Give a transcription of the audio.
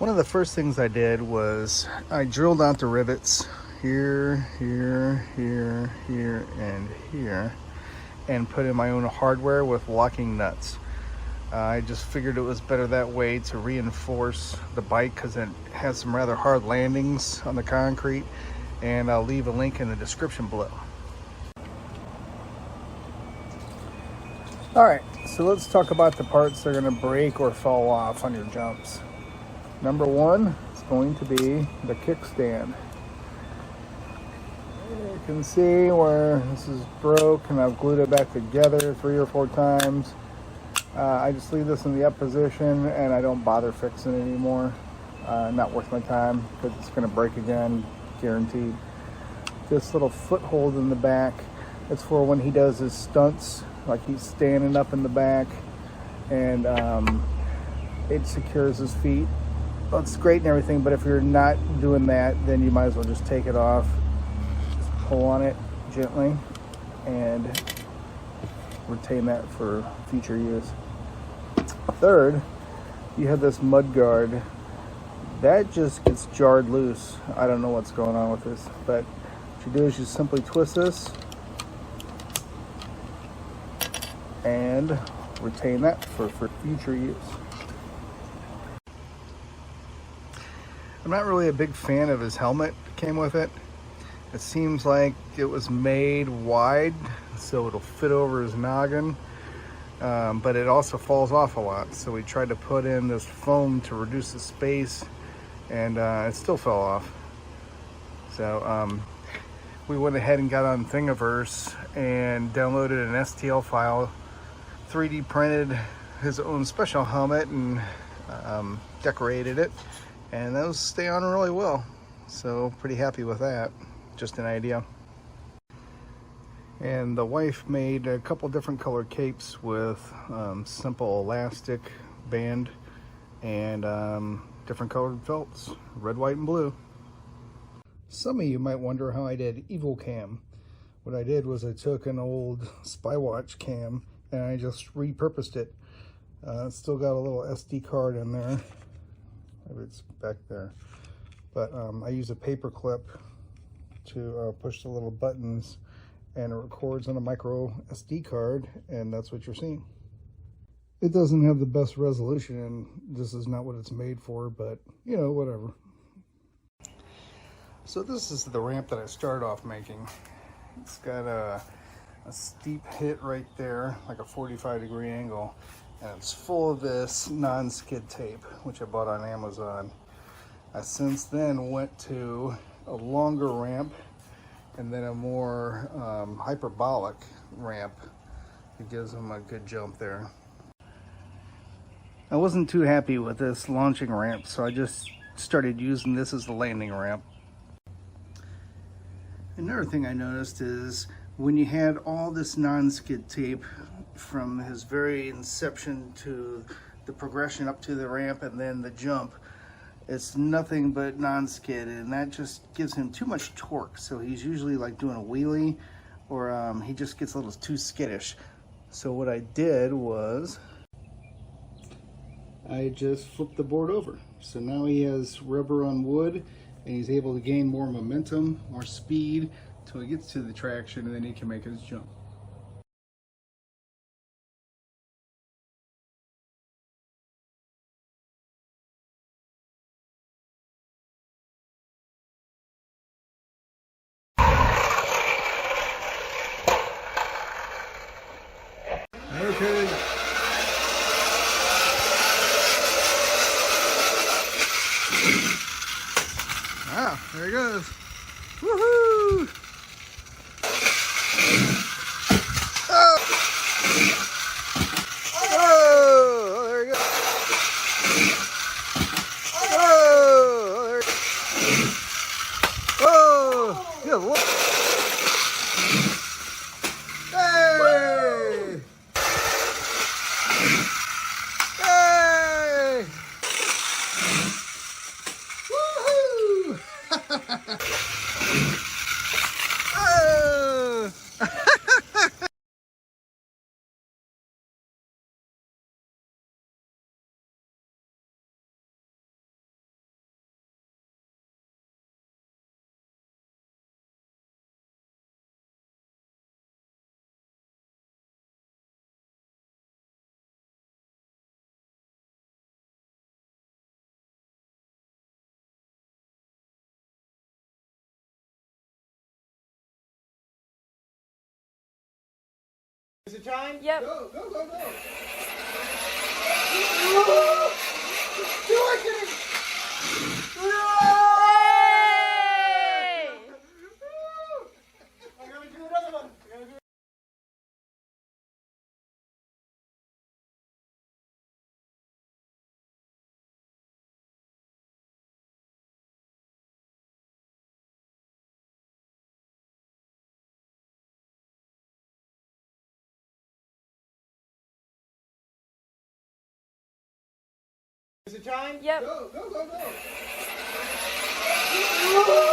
One of the first things I did was I drilled out the rivets here, here, here, here, and here, and put in my own hardware with locking nuts. I just figured it was better that way to reinforce the bike because it has some rather hard landings on the concrete, and I'll leave a link in the description below. Alright, so let's talk about the parts that are going to break or fall off on your jumps. Number one is going to be the kickstand. You can see where this is broke and I've glued it back together 3 or 4 times. I just leave this in the up position and I don't bother fixing it anymore. Not worth my time because it's going to break again, guaranteed. This little foothold in the back, it's for when he does his stunts, like he's standing up in the back, and it secures his feet. Well, it's great and everything, but if you're not doing that, then you might as well just take it off. Just pull on it gently and retain that for future use. Third, you have this mud guard. That just gets jarred loose. I don't know what's going on with this, but what you do is you simply twist this and retain that for future use. I'm not really a big fan of his helmet that came with it. It seems like it was made wide so it'll fit over his noggin, but it also falls off a lot. So we tried to put in this foam to reduce the space, and it still fell off. So we went ahead and got on Thingiverse and downloaded an STL file, 3D printed his own special helmet, and decorated it. And those stay on really well. So pretty happy with that. Just an idea. And the wife made a couple different color capes with simple elastic band and different colored felts, red, white, and blue. Some of you might wonder how I did Evel Cam. What I did was I took an old Spywatch cam and I just repurposed it. It's still got a little SD card in there. Maybe it's back there. But I use a paper clip to push the little buttons, and it records on a micro SD card, and that's what you're seeing. It doesn't have the best resolution, and this is not what it's made for, but you know, whatever. So this is the ramp that I started off making. It's got a steep hit right there, like a 45-degree angle, and it's full of this non-skid tape, which I bought on Amazon. I since then went to a longer ramp and then a more hyperbolic ramp. It gives them a good jump there. I wasn't too happy with this launching ramp, so I just started using this as the landing ramp. Another thing I noticed is when you had all this non-skid tape from his very inception to the progression up to the ramp and then the jump, it's nothing but non-skid, and that just gives him too much torque. So he's usually like doing a wheelie, or he just gets a little too skittish. So what I did was I just flipped the board over. So now he has rubber on wood, and he's able to gain more momentum, more speed, till he gets to the traction, and then he can make his jump. Okay. Ah, there he goes. Woohoo! Oh! Oh, there he goes. Oh, there he goes. Oh, good Lord. Hey! Hey! Woohoo! Is it time? Yep. Go, go, go, go. Do it, get it! Hey! I gotta do another one. I gotta do Is it time? Yep. Go, go, go, go.